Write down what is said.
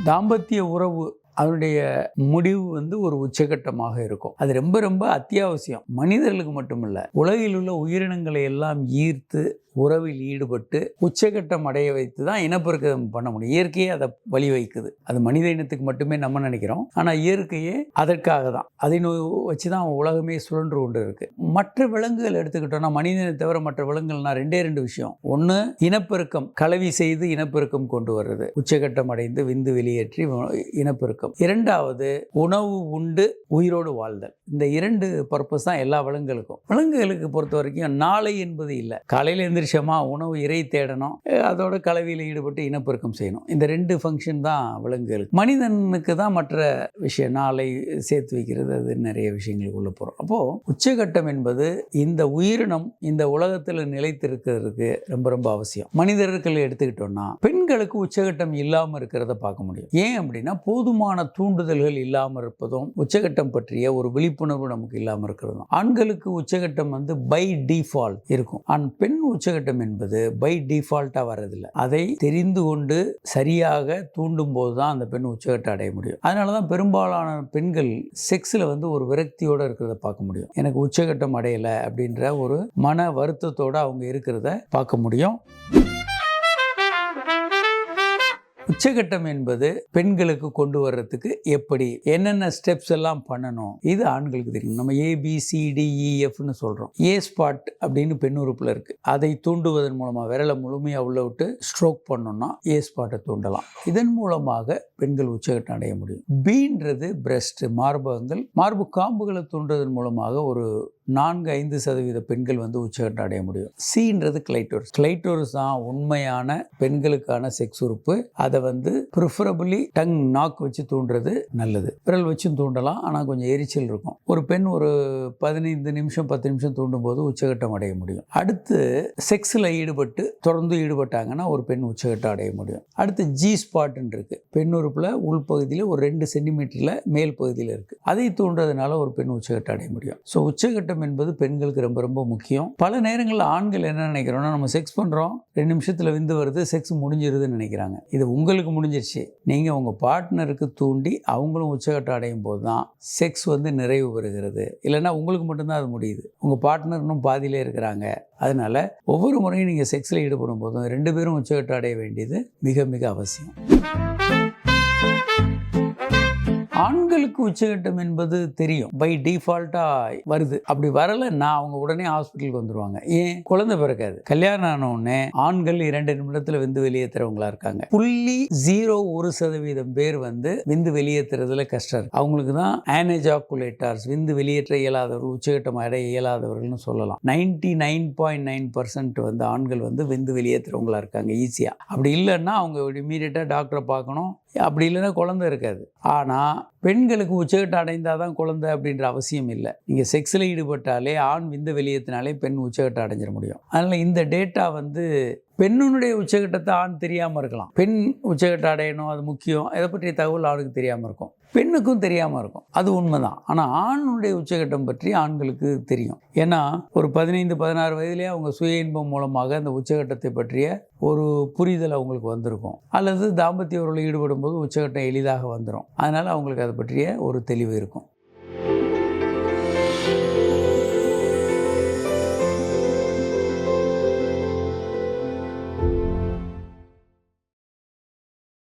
தாம்பத்திய உறவு அதனுடைய முடிவு ஒரு உச்சகட்டமாக இருக்கும். அது ரொம்ப ரொம்ப அத்தியாவசியம். மனிதர்களுக்கு மட்டுமல்ல, உலகில் உள்ள உயிரினங்களை எல்லாம் ஈர்த்து உறவில் ஈடுபட்டு உச்சகட்டம் அடைய வைத்து தான் இனப்பெருக்கம் பண்ண முடியும். இயற்கையே அதை வழி வைக்குது. அது மனித இனத்துக்கு மட்டுமே நம்ம நினைக்கிறோம். ஆனால் இயற்கையே அதற்காக தான். அதை வச்சு தான் உலகமே சுழன்று கொண்டு இருக்கு. மற்ற விலங்குகள் எடுத்துக்கிட்டோம்னா, மனிதனை தவிர மற்ற விலங்குகள்னா ரெண்டு விஷயம். ஒன்று, இனப்பெருக்கம், கலவி செய்து இனப்பெருக்கம் கொண்டு வர்றது, உச்சகட்டம் அடைந்து விந்து வெளியேற்றி இனப்பெருக்கம். இரண்டாவது, உணவு உண்டு உயிரோடு வாழ்தல். இந்த இரண்டு பர்பஸ் தான் எல்லா விலங்குகளுக்கும். விலங்குகளுக்கு பொறுத்த வரைக்கும் நாளை என்பது இல்லை. காலையில் எந்திரிச்சோமா, உணவு இறை தேடணும், அதோட கலவியில் ஈடுபட்டு இனப்பெருக்கம் செய்யணும். இந்த ரெண்டு ஃபங்க்ஷன் தான் விலங்குகளுக்கு. மனிதனுக்கு தான் மற்ற விஷயம், நாளை சேர்த்து வைக்கிறது, அது நிறைய விஷயங்களுக்கு உள்ள போகிறோம். அப்போது உச்சகட்டம் என்பது இந்த உயிரினம் இந்த உலகத்தில் நிலைத்திருக்கிறதுக்கு ரொம்ப ரொம்ப அவசியம். மனிதர்கள் எடுத்துக்கிட்டோம்னா பெண்களுக்கு உச்சகட்டம் இல்லாமல் இருக்கிறத பார்க்க முடியும். ஏன் அப்படின்னா, போதுமான தூண்டுதல்கள் இல்லாமல் இருப்பதும் உச்சகட்டம் பற்றிய ஒரு விழிப்புணர்வு நமக்கு இல்லாமல் இருக்கிறது. ஆண்களுக்கு உச்சகட்டம் பை டிஃபால்ட் இருக்கும். பெண் உச்சகட்டம் என்பது பை டிஃபால்ட்டா வர்றதில்லை. அதை தெரிந்து கொண்டு சரியாக தூண்டும் போது தான் அந்த பெண் உச்சகட்டம் அடைய முடியும். அதனால தான் பெரும்பாலான பெண்கள் செக்ஸில் ஒரு விரக்தியோடு இருக்கிறத பார்க்க முடியும். எனக்கு உச்சகட்டம் அடையலை அப்படின்ற ஒரு மன வருத்தத்தோடு அவங்க இருக்கிறத பார்க்க முடியும். உச்சகட்டம் என்பது பெண்களுக்கு கொண்டு வர்றதுக்கு எப்படி என்னென்ன ஸ்டெப்ஸ் எல்லாம் பண்ணணும், இது ஆண்களுக்கு தெரியும். நம்ம ABCDEFன்னு சொல்கிறோம். ஏ ஸ்பாட் அப்படின்னு பெண் உறுப்பில் இருக்குது. அதை தூண்டுவதன் மூலமாக விரலை முழுமையாக உள்ள விட்டு ஸ்ட்ரோக் பண்ணோம்னா ஏ ஸ்பாட்டை தூண்டலாம். இதன் மூலமாக பெண்கள் உச்சகட்டம் அடைய முடியும். பீன்றது பிரஸ்ட், மார்பகங்கள், மார்பு காம்புகளை தூண்டுவதன் மூலமாக ஒரு 4-5% பெண்கள் உச்சகட்டம் அடைய முடியும். சீன்றது கிளைட்டோரிஸ். கிளைட்டோரிஸ் தான் உண்மையான பெண்களுக்கான செக்ஸ் உறுப்பு. அதை ப்ரிஃபரபிளி டங், நாக்கு வச்சு தூண்டுறது நல்லது. விரல் வச்சும் தூண்டலாம், ஆனால் கொஞ்சம் எரிச்சல் இருக்கும். ஒரு பெண் ஒரு 15 நிமிஷம் 10 நிமிஷம் தூண்டும் போது உச்சகட்டம் அடைய முடியும். அடுத்து செக்ஸில் ஈடுபட்டு தொடர்ந்து ஈடுபட்டாங்கன்னா ஒரு பெண் உச்சகட்டம் அடைய முடியும். அடுத்து ஜி ஸ்பாட்ன்னு இருக்கு. பெண் உறுப்பில் உள்பகுதியில் ஒரு 2 சென்டிமீட்டரில் மேல் பகுதியில் இருக்குது. அதை தூண்டுறதுனால ஒரு பெண் உச்சகட்டம் அடைய முடியும். ஸோ உச்சகட்டம் என்பது பெண்களுக்கு ரொம்ப ரொம்ப முக்கியம். பல நேரங்களில் ஆண்கள் என்ன நினைக்கிறோம்னா, நம்ம செக்ஸ் பண்ணுறோம், 2 நிமிஷத்தில் விந்து வருது, செக்ஸ் முடிஞ்சிருதுன்னு நினைக்கிறாங்க. இது உங்களுக்கு முடிஞ்சிருச்சு. நீங்கள் உங்கள் பார்ட்னருக்கு தூண்டி அவங்களும் உச்சகட்டம் அடையும் போது தான் செக்ஸ் நிறைவு பெறுகிறது. இல்லைன்னா உங்களுக்கு மட்டும்தான் அது முடியுது, உங்கள் பார்ட்னர் இன்னும் பாதியிலே இருக்கிறாங்க. அதனால் ஒவ்வொரு முறையும் நீங்கள் செக்ஸில் ஈடுபடும் போதும் 2 பேரும் உச்சகட்டம் அடைய வேண்டியது மிக மிக அவசியம். ஆண்களுக்கு உச்சகட்டம் என்பது தெரியும், பை டிஃபால்ட்டாக வருது. அப்படி வரலைன்னா அவங்க உடனே ஹாஸ்பிட்டலுக்கு வந்துடுவாங்க. ஏன்? குழந்தை பிறக்காது. கல்யாணம் ஆன உடனே ஆண்கள் 2 நிமிடத்தில் விந்து வெளியேற்றுறவங்களா இருக்காங்க. 0.01% பேர் விந்து வெளியேற்றுறதுல கஷ்டம் இருக்கு. அவங்களுக்கு தான் ஆனஜாக்குலேட்டர்ஸ், விந்து வெளியேற்ற இயலாதவர்கள், உச்சகட்டம் அடைய இயலாதவர்கள்னு சொல்லலாம். 99.9% ஆண்கள் விந்து வெளியேற்றுறவங்களா இருக்காங்க ஈஸியாக. அப்படி இல்லைன்னா அவங்க இமீடியட்டாக டாக்டரை பார்க்கணும். அப்படி இல்லைன்னா குழந்தை இருக்காது. ஆனால் பெண்களுக்கு உச்சகட்டம் அடைந்தால் தான் குழந்தை அப்படின்ற அவசியம் இல்லை. நீங்கள் செக்ஸில் ஈடுபட்டாலே, ஆண் விந்து வெளியேற்றினாலே பெண் உச்சகட்டம் அடைஞ்சிட முடியும். அதனால் இந்த டேட்டா பெண்ணுடைய உச்சகட்டத்தை ஆண் தெரியாமல் இருக்கலாம். பெண் உச்சகட்டம் அடையணும், அது முக்கியம், இதை பற்றிய தகவல் ஆணுக்கு தெரியாமல் இருக்கும், பெண்ணுக்கும் தெரியாமல் இருக்கும். அது உண்மைதான். ஆனால் ஆணுடைய உச்சகட்டம் பற்றி ஆண்களுக்கு தெரியும். ஏன்னா ஒரு 15-16 வயதிலே அவங்க சுய இன்பம் மூலமாக அந்த உச்சகட்டத்தை பற்றிய ஒரு புரிதல் அவங்களுக்கு வந்திருக்கும். அல்லது தாம்பத்திய உறவில் ஈடுபடும் போது உச்சகட்டம் எளிதாக வந்துடும். அதனால் அவங்களுக்கு அதை பற்றிய ஒரு தெளிவு இருக்கும்.